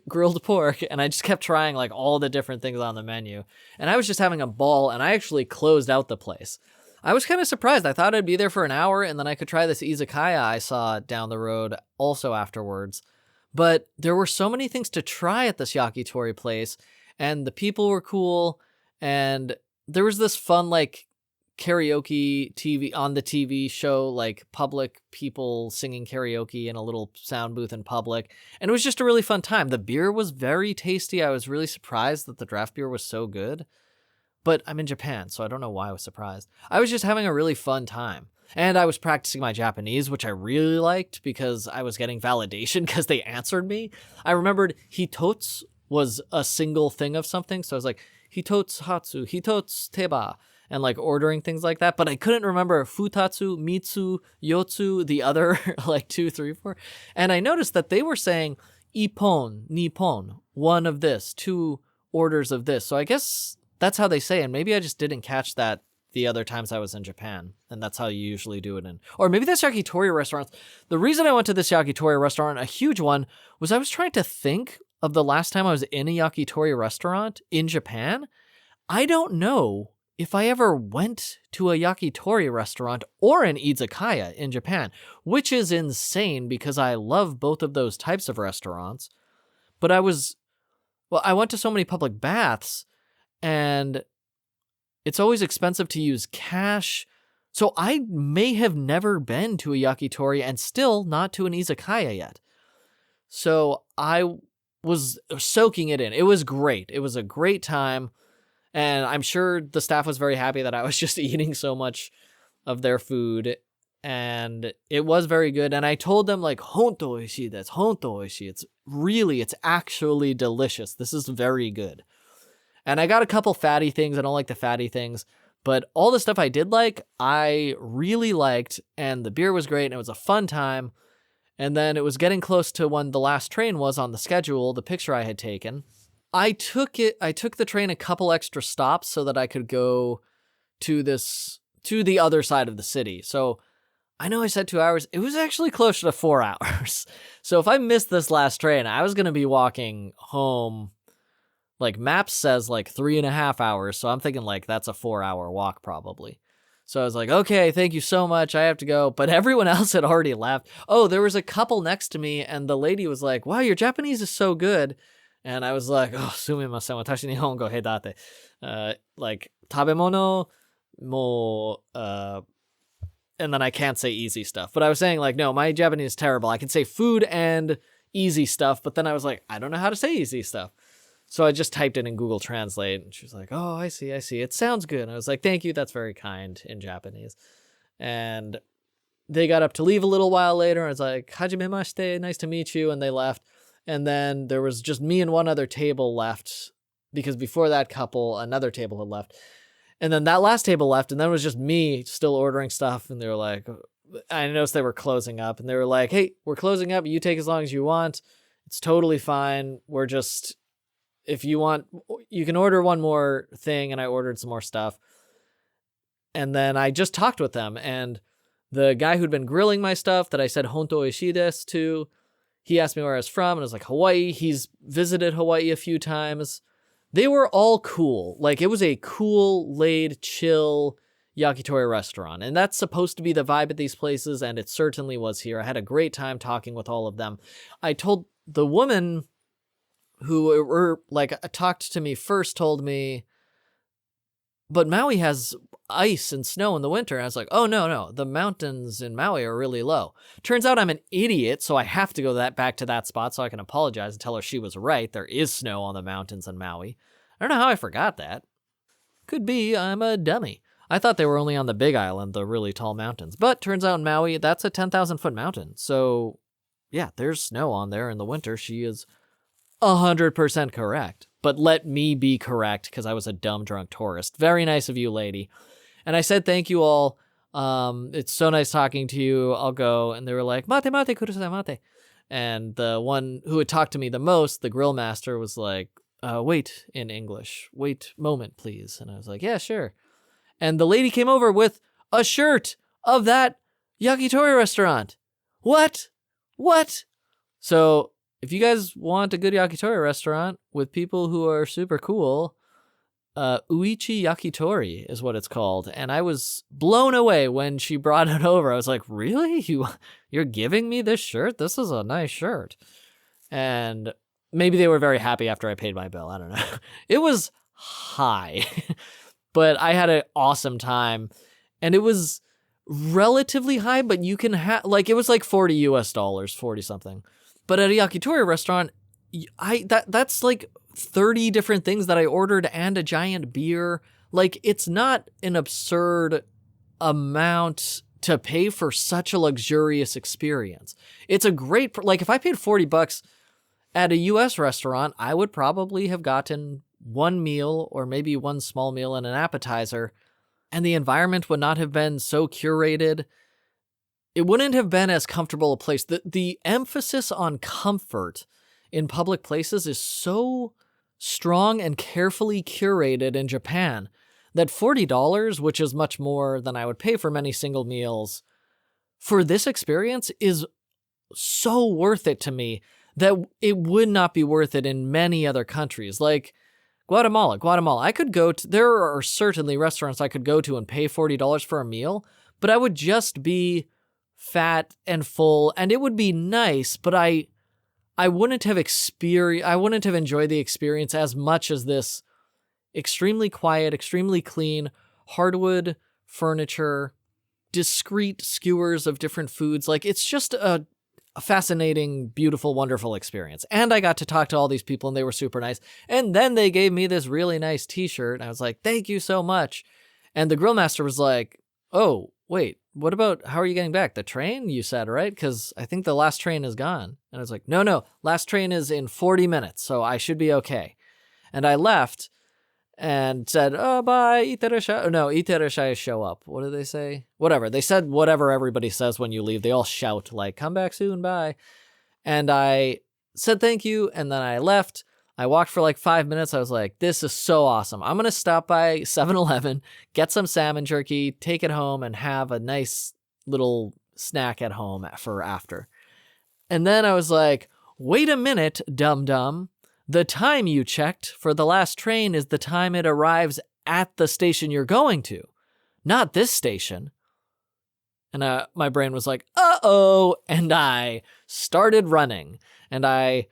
grilled pork. And I just kept trying like all the different things on the menu. And I was just having a ball, and I actually closed out the place. I was kind of surprised. I thought I'd be there for an hour and then I could try this izakaya I saw down the road also afterwards. But there were so many things to try at this yakitori place, and the people were cool, and there was this fun like karaoke on the TV show, like public people singing karaoke in a little sound booth in public, and it was just a really fun time. The beer was very tasty. I was really surprised that the draft beer was so good, but I'm in Japan, so I don't know why I was surprised. I was just having a really fun time. And I was practicing my Japanese, which I really liked because I was getting validation because they answered me. I remembered hitotsu was a single thing of something. So I was like, hitotsu hatsu, hitotsu teba, and like ordering things like that. But I couldn't remember futatsu, mitsu, yotsu, the other like 2, 3, 4. And I noticed that they were saying ippon, nippon, 1 of this, 2 orders of this. So I guess that's how they say it. And maybe I just didn't catch that the other times I was in Japan, and that's how you usually do it or maybe that's yakitori restaurants. The reason I went to this yakitori restaurant, a huge one, was I was trying to think of the last time I was in a yakitori restaurant in Japan. I don't know if I ever went to a yakitori restaurant or an izakaya in Japan, which is insane because I love both of those types of restaurants. But I went to so many public baths, and it's always expensive to use cash. So I may have never been to a yakitori and still not to an izakaya yet. So I was soaking it in. It was great. It was a great time. And I'm sure the staff was very happy that I was just eating so much of their food. And it was very good. And I told them like, honto oishii desu, honto oishii. It's actually delicious. This is very good. And I got a couple fatty things. I don't like the fatty things, but all the stuff I did like, I really liked, and the beer was great, and it was a fun time. And then it was getting close to when the last train was on the schedule, the picture I had taken. I took the train a couple extra stops so that I could go to the other side of the city. So I know I said 2 hours. It was actually closer to 4 hours. So if I missed this last train, I was going to be walking home. Like Maps says like 3.5 hours. So I'm thinking like that's a 4-hour walk probably. So I was like, okay, thank you so much. I have to go. But everyone else had already left. Oh, there was a couple next to me, and the lady was like, wow, your Japanese is so good. And I was like, oh, sumimasen, watashi nihongo hedate. Like, tabemono, mo, and then I can't say easy stuff. But I was saying like, no, my Japanese is terrible. I can say food and easy stuff. But then I was like, I don't know how to say easy stuff. So I just typed it in Google Translate, and she was like, oh, I see. It sounds good. And I was like, thank you. That's very kind in Japanese. And they got up to leave a little while later. I was like, hajimemashite, nice to meet you. And they left. And then there was just me and one other table left, because before that couple, another table had left. And then that last table left, and then it was just me still ordering stuff. And they were like, I noticed they were closing up, and they were like, hey, we're closing up. You take as long as you want. It's totally fine. We're just, if you want, you can order one more thing. And I ordered some more stuff. And then I just talked with them. And the guy who'd been grilling my stuff that I said honto oishii desu to, he asked me where I was from, and I was like, Hawaii. He's visited Hawaii a few times. They were all cool. Like, it was a cool, laid, chill yakitori restaurant. And that's supposed to be the vibe at these places, and it certainly was here. I had a great time talking with all of them. I told the woman who talked to me first, told me, but Maui has ice and snow in the winter. And I was like, oh, no. The mountains in Maui are really low. Turns out I'm an idiot, so I have to go back to that spot so I can apologize and tell her she was right. There is snow on the mountains in Maui. I don't know how I forgot that. Could be I'm a dummy. I thought they were only on the Big Island, the really tall mountains. But turns out in Maui, that's a 10,000-foot mountain. So, yeah, there's snow on there in the winter. She is 100% correct. But let me be correct, because I was a dumb, drunk tourist. Very nice of you, lady. And I said, thank you all. It's so nice talking to you. I'll go. And they were like, mate, kurosai, mate. And the one who had talked to me the most, the grill master, was like, wait, in English. Wait, moment, please. And I was like, yeah, sure. And the lady came over with a shirt of that yakitori restaurant. What? So if you guys want a good yakitori restaurant with people who are super cool, Uichi Yakitori is what it's called. And I was blown away when she brought it over. I was like, really? You're giving me this shirt? This is a nice shirt. And maybe they were very happy after I paid my bill. I don't know. It was high, but I had an awesome time. And it was relatively high, but you can have, it was like $40 US, 40 something. But at a yakitori restaurant, that's like 30 different things that I ordered and a giant beer. Like, it's not an absurd amount to pay for such a luxurious experience. It's a great, if I paid $40 at a US restaurant, I would probably have gotten one meal or maybe one small meal and an appetizer, and the environment would not have been so curated. It wouldn't have been as comfortable a place. The emphasis on comfort in public places is so strong and carefully curated in Japan that $40, which is much more than I would pay for many single meals, for this experience is so worth it to me that it would not be worth it in many other countries. Like Guatemala. I could go to, there are certainly restaurants I could go to and pay $40 for a meal, but I would just be fat and full, and it would be nice, but I wouldn't have enjoyed the experience as much as this extremely quiet, extremely clean, hardwood furniture, discreet skewers of different foods. It's just a fascinating, beautiful, wonderful experience. And I got to talk to all these people, and they were super nice. And then they gave me this really nice t-shirt, and I was like, thank you so much. And the grill master was like, oh, wait, what about, how are you getting back? The train, you said, right? Because I think the last train is gone. And I was like, no, last train is in 40 minutes, so I should be okay. And I left and said, oh, bye, iterashai. No, iterashai is show up. What did they say? Whatever. They said whatever everybody says when you leave. They all shout, come back soon, bye. And I said thank you, and then I left. I walked for 5 minutes. I was like, this is so awesome. I'm going to stop by 7-Eleven, get some salmon jerky, take it home, and have a nice little snack at home for after. And then I was like, wait a minute, dum-dum. The time you checked for the last train is the time it arrives at the station you're going to, not this station. And my brain was like, uh-oh. And I started running. And I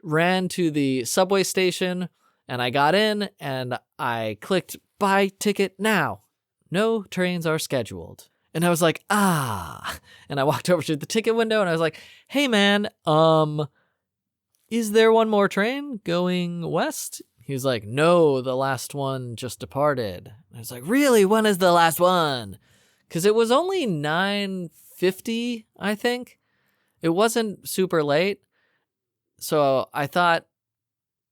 ran to the subway station, and I got in, and I clicked buy ticket now. No trains are scheduled. And I was like, ah. And I walked over to the ticket window, and I was like, hey man, is there one more train going west? He was like, no, the last one just departed. I was like, really? When is the last one? Because it was only 9:50, I think. It wasn't super late. So I thought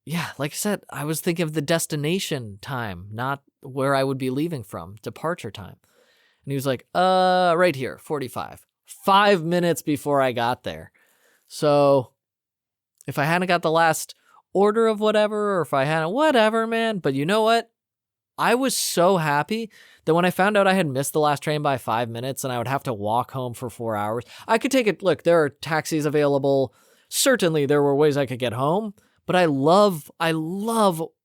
yeah, like I said, I was thinking of the destination time, not where I would be leaving from, departure time. And he was like, right here, 45. 5 minutes before I got there. So if I hadn't got the last order of whatever, or if I hadn't, whatever, man. But you know what? I was so happy that when I found out I had missed the last train by 5 minutes and I would have to walk home for 4 hours, I could take it. Look, there are taxis available. Certainly there were ways I could get home, but I love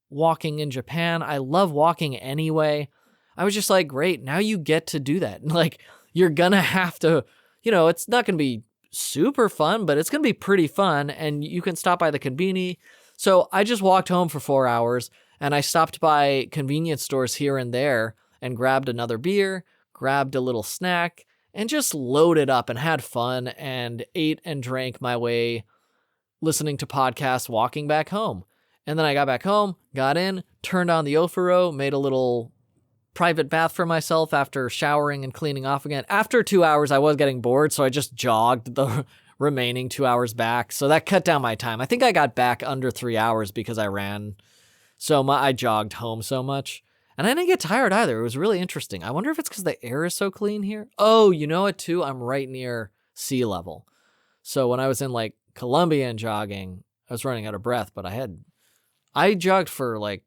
walking in Japan. I love walking anyway. I was just like, great, now you get to do that. Like, you're gonna have to, it's not gonna be super fun, but it's gonna be pretty fun, and you can stop by the conveni. So I just walked home for 4 hours, and I stopped by convenience stores here and there and grabbed another beer, grabbed a little snack, and just loaded up and had fun and ate and drank my way listening to podcasts, walking back home. And then I got back home, got in, turned on the Ofuro, made a little private bath for myself after showering and cleaning off again. After 2 hours, I was getting bored, so I just jogged the remaining 2 hours back. So that cut down my time. I think I got back under 3 hours because I ran I jogged home so much. And I didn't get tired either. It was really interesting. I wonder if it's because the air is so clean here. Oh, you know what, too? I'm right near sea level. So when I was in, like, Colombia and jogging, I was running out of breath, but I jogged for, like,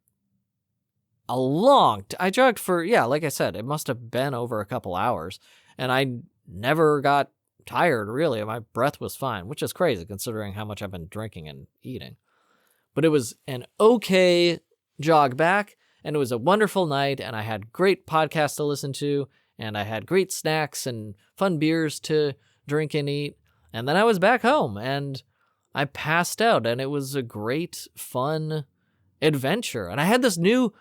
I jogged for, like I said, it must have been over a couple hours. And I never got tired, really. My breath was fine, which is crazy considering how much I've been drinking and eating. But it was an okay jog back, and it was a wonderful night, and I had great podcasts to listen to, and I had great snacks and fun beers to drink and eat. And then I was back home, and I passed out, and it was a great, fun adventure. And I had this new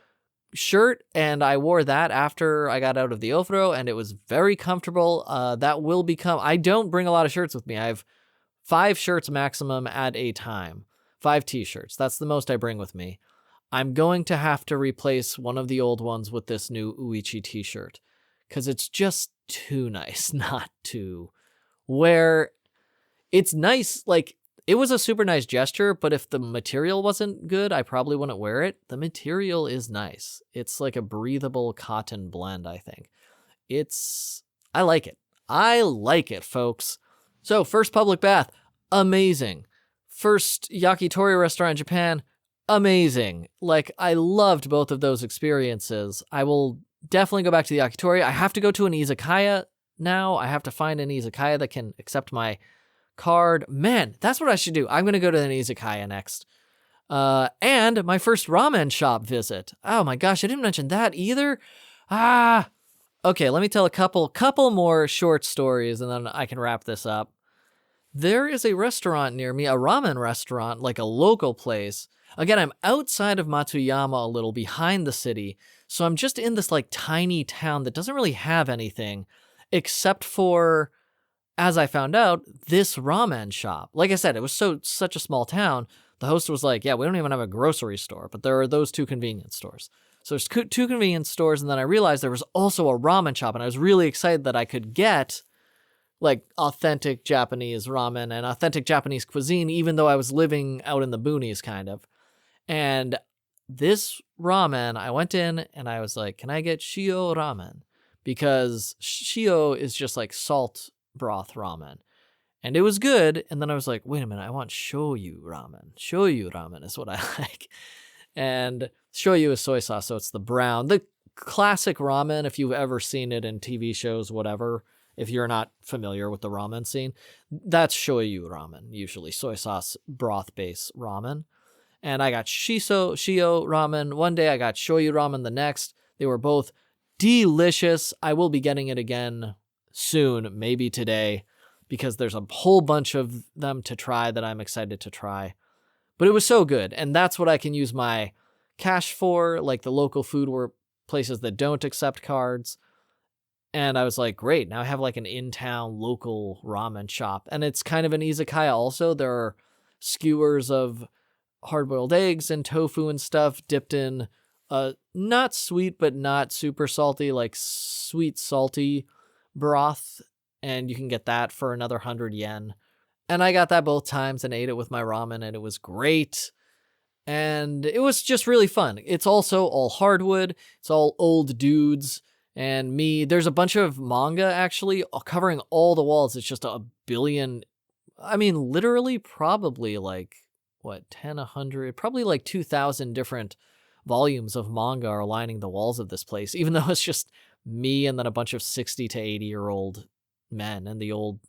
shirt, and I wore that after I got out of the Ofro, and it was very comfortable. I don't bring a lot of shirts with me. I have 5 shirts maximum at a time. 5 t-shirts. That's the most I bring with me. I'm going to have to replace one of the old ones with this new Uichi t-shirt because it's just too nice not to wear. It's nice. Like, it was a super nice gesture, but if the material wasn't good, I probably wouldn't wear it. The material is nice. It's like a breathable cotton blend, I think. I like it. I like it, folks. So, first public bath, amazing. First yakitori restaurant in Japan, amazing. Like, I loved both of those experiences. I will definitely go back to the yakitori. I have to go to an izakaya now. I have to find an izakaya that can accept my card. Man, that's what I should do. I'm going to go to an izakaya next. And my first ramen shop visit. Oh my gosh, I didn't mention that either. Okay, let me tell a couple more short stories and then I can wrap this up. There is a restaurant near me, a ramen restaurant, like a local place. Again, I'm outside of Matsuyama a little, behind the city. So I'm just in this like tiny town that doesn't really have anything except for, as I found out, this ramen shop. Like I said, it was such a small town. The host was like, yeah, we don't even have a grocery store, but there are those 2 convenience stores. So there's 2 convenience stores, and then I realized there was also a ramen shop, and I was really excited that I could get like authentic Japanese ramen and authentic Japanese cuisine, even though I was living out in the boonies kind of. And this ramen, I went in and I was like, can I get shio ramen? Because shio is just like salt broth ramen. And it was good. And then I was like, wait a minute, I want shoyu ramen. Shoyu ramen is what I like. And shoyu is soy sauce, so it's the classic ramen, if you've ever seen it in TV shows, whatever. If you're not familiar with the ramen scene, that's shoyu ramen, usually soy sauce broth base ramen. And I got shio ramen one day, I got shoyu ramen the next. They were both delicious. I will be getting it again soon, maybe today, because there's a whole bunch of them to try that I'm excited to try. But it was so good, and that's what I can use my cash for, like the local food or places that don't accept cards. And I was like, great, now I have like an in-town local ramen shop. And it's kind of an izakaya also. There are skewers of hard-boiled eggs and tofu and stuff dipped in not sweet but not super salty, like sweet salty broth. And you can get that for another 100 yen. And I got that both times and ate it with my ramen, and it was great. And it was just really fun. It's also all hardwood. It's all old dudes and me. There's a bunch of manga actually covering all the walls. It's just a billion. I mean, literally probably like, 100, probably like 2,000 different volumes of manga are lining the walls of this place, even though it's just me and then a bunch of 60 to 80-year-old men and the old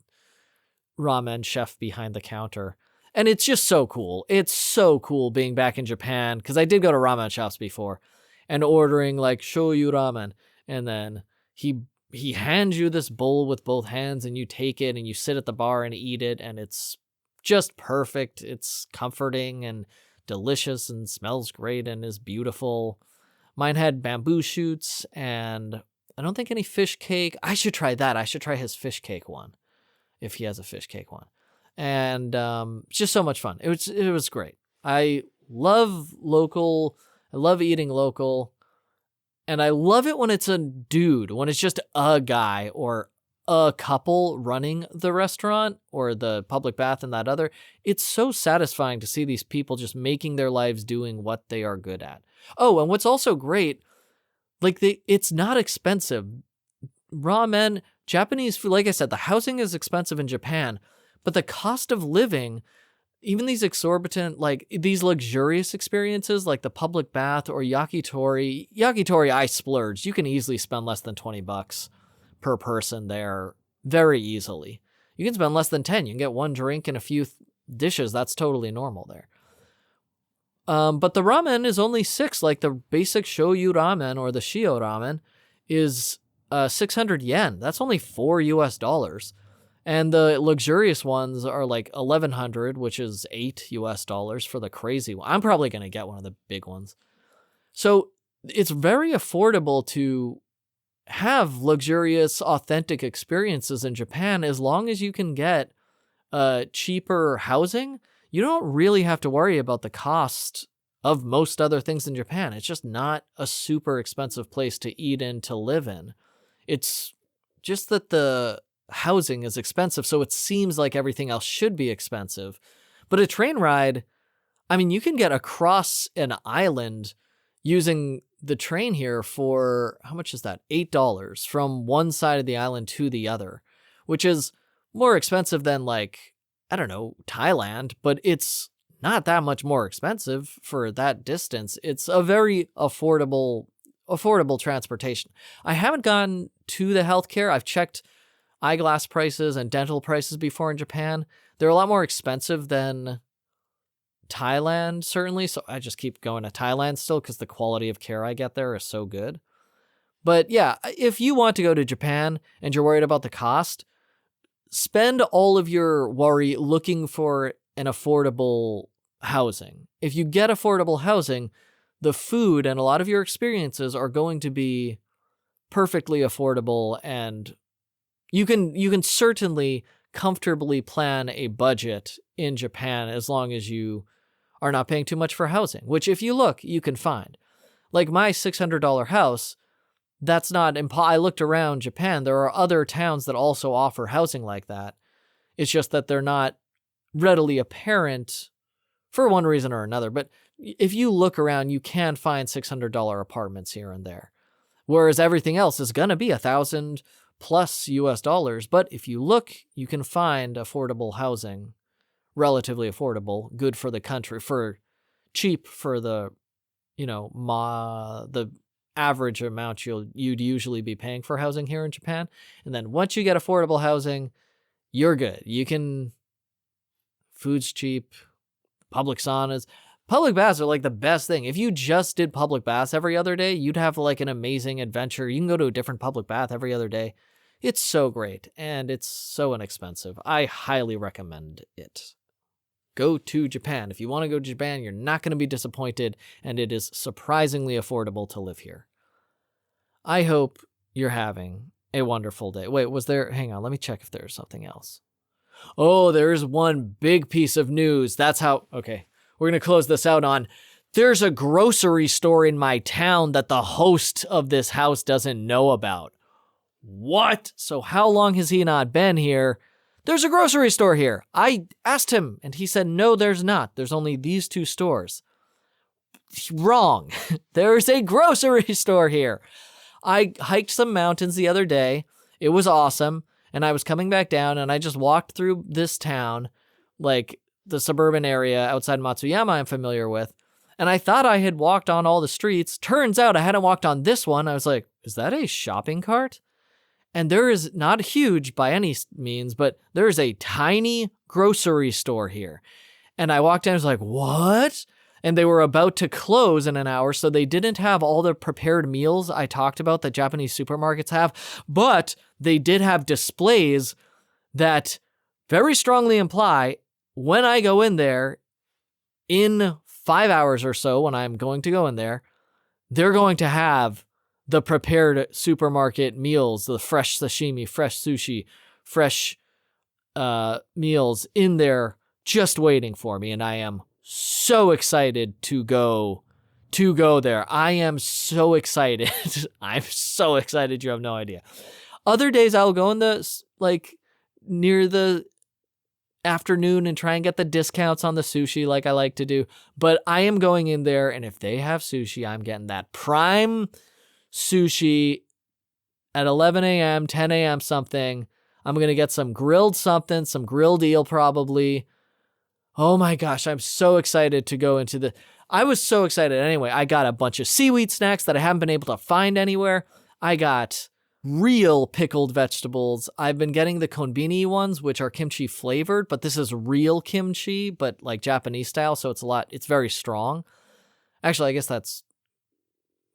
ramen chef behind the counter. And it's just so cool. It's so cool being back in Japan, because I did go to ramen shops before and ordering like shoyu ramen. And then he hands you this bowl with both hands and you take it and you sit at the bar and eat it. And it's just perfect. It's comforting and delicious and smells great and is beautiful. Mine had bamboo shoots and I don't think any fish cake. I should try that. I should try his fish cake one if he has a fish cake one. And just so much fun. It was great. I love local. I love eating local. And I love it when it's a dude, when it's just a guy or a couple running the restaurant or the public bath and that other. It's so satisfying to see these people just making their lives doing what they are good at. Oh, and what's also great, like it's not expensive. Ramen, Japanese food, like I said, the housing is expensive in Japan. But the cost of living, even these exorbitant, like these luxurious experiences, like the public bath or yakitori, I splurged. You can easily spend less than $20 per person there very easily. You can spend less than 10. You can get one drink and a few dishes. That's totally normal there. But the ramen is only $6. Like the basic shoyu ramen or the shio ramen is 600 yen. That's only $4. And the luxurious ones are like 1,100, which is $8 for the crazy one. I'm probably going to get one of the big ones. So it's very affordable to have luxurious, authentic experiences in Japan as long as you can get cheaper housing. You don't really have to worry about the cost of most other things in Japan. It's just not a super expensive place to eat in, to live in. It's just that the housing is expensive, so it seems like everything else should be expensive. But a train ride, I mean, you can get across an island using the train here for, how much is that? $8 from one side of the island to the other, which is more expensive than like, I don't know, Thailand, but it's not that much more expensive for that distance. It's a very affordable transportation. I haven't gone to the healthcare. I've checked eyeglass prices and dental prices before in Japan. They're a lot more expensive than Thailand, certainly. So I just keep going to Thailand still because the quality of care I get there is so good. But yeah, if you want to go to Japan and you're worried about the cost, spend all of your worry looking for an affordable housing. If you get affordable housing, the food and a lot of your experiences are going to be perfectly affordable, and you can certainly comfortably plan a budget in Japan as long as you are not paying too much for housing, which if you look, you can find. Like my $600 house, that's not I looked around Japan. There are other towns that also offer housing like that. It's just that they're not readily apparent for one reason or another. But if you look around, you can find $600 apartments here and there. Whereas everything else is going to be $1,000 plus US. But if you look, you can find affordable housing, relatively affordable, good for the country, for cheap for the, the average amount you'd usually be paying for housing here in Japan. And then once you get affordable housing, you're good. Food's cheap, public saunas. Public baths are like the best thing. If you just did public baths every other day, you'd have like an amazing adventure. You can go to a different public bath every other day. It's so great, and it's so inexpensive. I highly recommend it. Go to Japan. If you want to go to Japan, you're not going to be disappointed, and it is surprisingly affordable to live here. I hope you're having a wonderful day. Wait, hang on, let me check if there's something else. Oh, there's one big piece of news. Okay, we're going to close this out on, there's a grocery store in my town that the host of this house doesn't know about. What? So how long has he not been here? There's a grocery store here. I asked him, and he said, no, there's not. There's only these two stores. wrong. There's a grocery store here. I hiked some mountains the other day. It was awesome. And I was coming back down and I just walked through this town, like the suburban area outside Matsuyama I'm familiar with. And I thought I had walked on all the streets. Turns out I hadn't walked on this one. I was like, is that a shopping cart? And there is not huge by any means, but there is a tiny grocery store here. And I walked in, I was like, what? And they were about to close in an hour, so they didn't have all the prepared meals I talked about that Japanese supermarkets have, but they did have displays that very strongly imply when I go in there in 5 hours or so, when I'm going to go in there, they're going to have the prepared supermarket meals, the fresh sashimi, fresh sushi, fresh meals in there just waiting for me. And I am so excited to go there. I am so excited. I'm so excited. You have no idea. Other days I'll go in the, like, near the afternoon and try and get the discounts on the sushi like I like to do. But I am going in there, and if they have sushi, I'm getting that prime sushi at 11 a.m., 10 a.m. something. I'm going to get some grilled something, some grilled eel probably. Oh my gosh, I'm so excited to go into I was so excited. Anyway, I got a bunch of seaweed snacks that I haven't been able to find anywhere. I got real pickled vegetables. I've been getting the konbini ones, which are kimchi flavored, but this is real kimchi, but like Japanese style, so it's very strong. Actually, I guess that's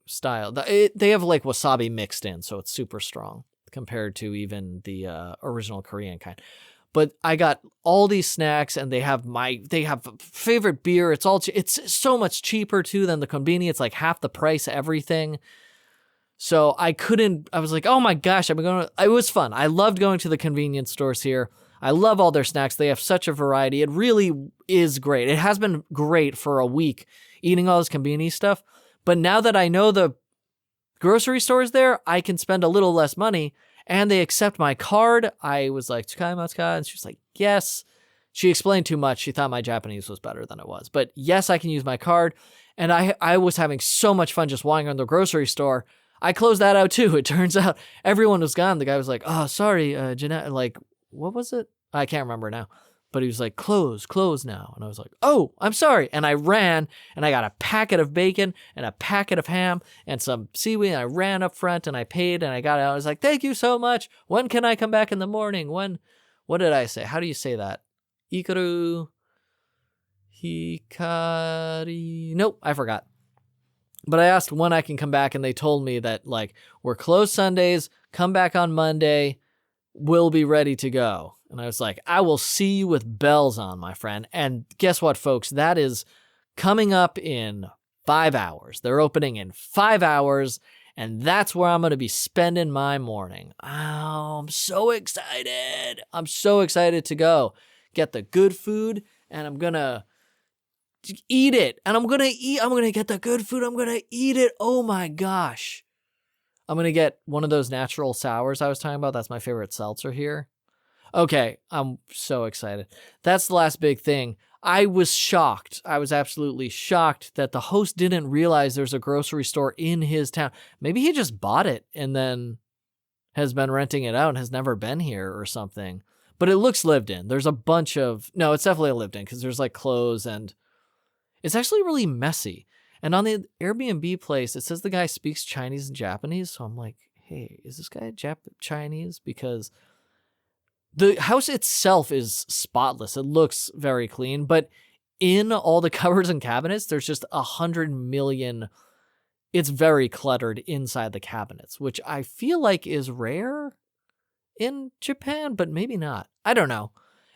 style. They have like wasabi mixed in, so it's super strong compared to even the original Korean kind. But I got all these snacks, and they have favorite beer. It's so much cheaper too than the konbini. It's like half the price of everything. So I was like, oh my gosh, it was fun. I loved going to the convenience stores here. I love all their snacks. They have such a variety. It really is great. It has been great for a week eating all this konbini stuff. But now that I know the grocery stores there, I can spend a little less money, and they accept my card. I was like, "Tsukaimasuka?" And she was like, yes. She explained too much. She thought my Japanese was better than it was. But yes, I can use my card. And I was having so much fun just wandering around the grocery store. I closed that out too. It turns out everyone was gone. The guy was like, oh, sorry, Jeanette. Like, what was it? I can't remember now. But he was like, close now. And I was like, oh, I'm sorry. And I ran, and I got a packet of bacon and a packet of ham and some seaweed. And I ran up front, and I paid, and I got out. I was like, thank you so much. When can I come back in the morning? What did I say? How do you say that? Ikaru hikari. Nope, I forgot. But I asked when I can come back, and they told me that, like, we're closed Sundays, come back on Monday, we'll be ready to go. And I was like, I will see you with bells on, my friend. And guess what, folks? That is coming up in 5 hours. They're opening in 5 hours, and that's where I'm going to be spending my morning. Oh, I'm so excited. I'm so excited to go get the good food, and I'm going to eat it. And I'm going to get the good food. I'm going to eat it. Oh my gosh. I'm going to get one of those natural sours I was talking about. That's my favorite seltzer here. Okay, I'm so excited. That's the last big thing. I was shocked. I was absolutely shocked that the host didn't realize there's a grocery store in his town. Maybe he just bought it and then has been renting it out and has never been here or something. But it looks lived in. There's a bunch of... No, it's definitely lived in because there's like clothes, and it's actually really messy. And on the Airbnb place, it says the guy speaks Chinese and Japanese. So I'm like, hey, is this guy Chinese? Because the house itself is spotless. It looks very clean. But in all the cupboards and cabinets, there's just 100 million. It's very cluttered inside the cabinets, which I feel like is rare in Japan, but maybe not. I don't know.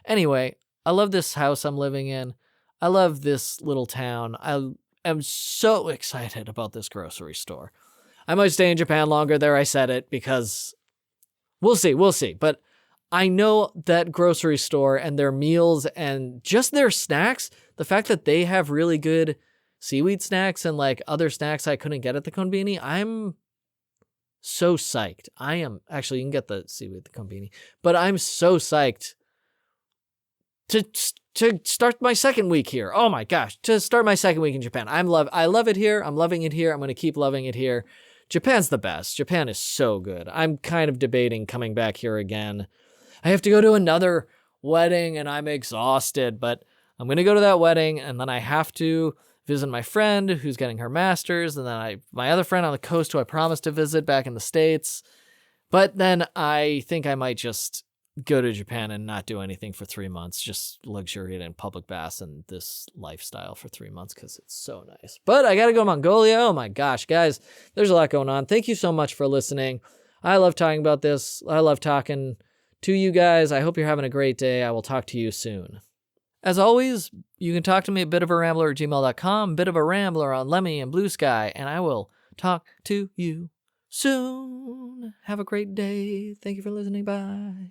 Anyway, I love this house I'm living in. I love this little town. I'm so excited about this grocery store. I might stay in Japan longer there. I said it because we'll see. But I know that grocery store and their meals and just their snacks, the fact that they have really good seaweed snacks and like other snacks I couldn't get at the konbini, I'm so psyched. Actually, you can get the seaweed at the konbini, but I'm so psyched to start my second week here. Oh my gosh, to start my second week in Japan. I love it here. I'm loving it here. I'm going to keep loving it here. Japan's the best. Japan is so good. I'm kind of debating coming back here again. I have to go to another wedding and I'm exhausted, but I'm going to go to that wedding and then I have to visit my friend who's getting her master's, and then my other friend on the coast who I promised to visit back in the States. But then I think I might just go to Japan and not do anything for 3 months, just luxuriate in public baths and this lifestyle for 3 months because it's so nice. But I got to go to Mongolia. Oh my gosh, guys, there's a lot going on. Thank you so much for listening. I love talking about this. I love talking to you guys. I hope you're having a great day. I will talk to you soon. As always, you can talk to me at bitofarambler@gmail.com, Bit of a Rambler on Lemmy and Blue Sky, and I will talk to you soon. Have a great day. Thank you for listening. Bye.